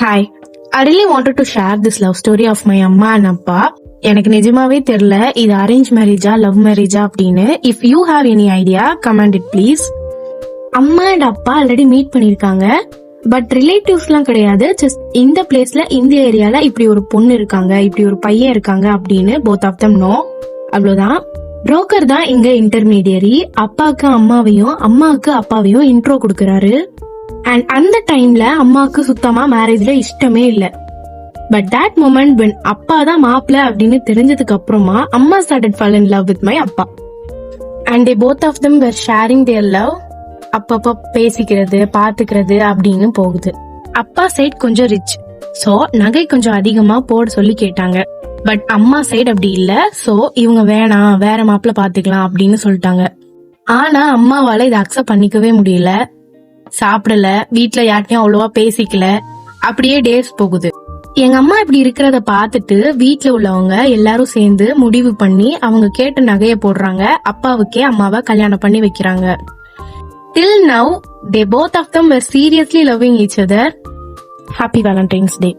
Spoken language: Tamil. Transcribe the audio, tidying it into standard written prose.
Hi, I really wanted to share this love story of my அம்மா and அப்பா. எனக்கு நிஜமாவே தெரியல இது அரேஞ்ச் மேரேஜா லவ் மேரேஜா அப்படின்னு. If you have any idea comment it please. அம்மா அண்ட் அப்பா ஆல்ரெடி மீட் பண்ணிருக்காங்க, பட் ரிலேட்டிவ்ஸ் எல்லாம் கிடையாது. ஜஸ்ட் இந்த பிளேஸ்ல இந்த ஏரியால இப்படி ஒரு பொண்ணு இருக்காங்க, இப்படி ஒரு பையன் இருக்காங்க அப்படின்னு both of them know. அவ்வளவுதான். புரோக்கர் தான் இங்க இன்டர்மீடியரி. அப்பாவுக்கு அம்மாவையும் அம்மாவுக்கு அப்பாவையும் இன்ட்ரோ கொடுக்கறாரு. அண்ட் அந்த டைம்ல அம்மாவுக்கு சுத்தமா மேரேஜ்ல இஷ்டமே இல்ல. பட் தட் மொமெண்ட் when அப்பா தான் மாப்பிள்ள அப்படின்னு தெரிஞ்சதுக்கு அப்புறமா அம்மா started fall in love with my அப்பா. And they both of them were sharing their love. அப்பப்ப பேசிக்கிறது பாத்துக்கிறது அப்படின்னு போகுது. அப்பா சைட் கொஞ்சம் ரிச், சோ நகை கொஞ்சம் அதிகமா போட சொல்லி கேட்டாங்க. பட் அம்மா சைடு அப்படி இல்ல, சோ இவங்க வேணாம் வேற மாப்பிள்ள பாத்துக்கலாம் அப்படின்னு சொல்லிட்டாங்க. ஆனா அம்மாவால இதை அக்செப்ட் பண்ணிக்கவே முடியல. சாப்பிடல, வீட்டுல யார்ட்டையும் அவ்வளவா பேசிக்கல, அப்படியே டேஸ் போகுது. எங்க அம்மா இப்படி இருக்கிறத பாத்துட்டு வீட்டுல உள்ளவங்க எல்லாரும் சேர்ந்து முடிவு பண்ணி அவங்க கேட்ட நகைய போடுறாங்க. அப்பாவுக்கே அம்மாவை கல்யாணம் பண்ணி வைக்கிறாங்க. Till now, they both of them were seriously loving each other. Happy Valentine's Day.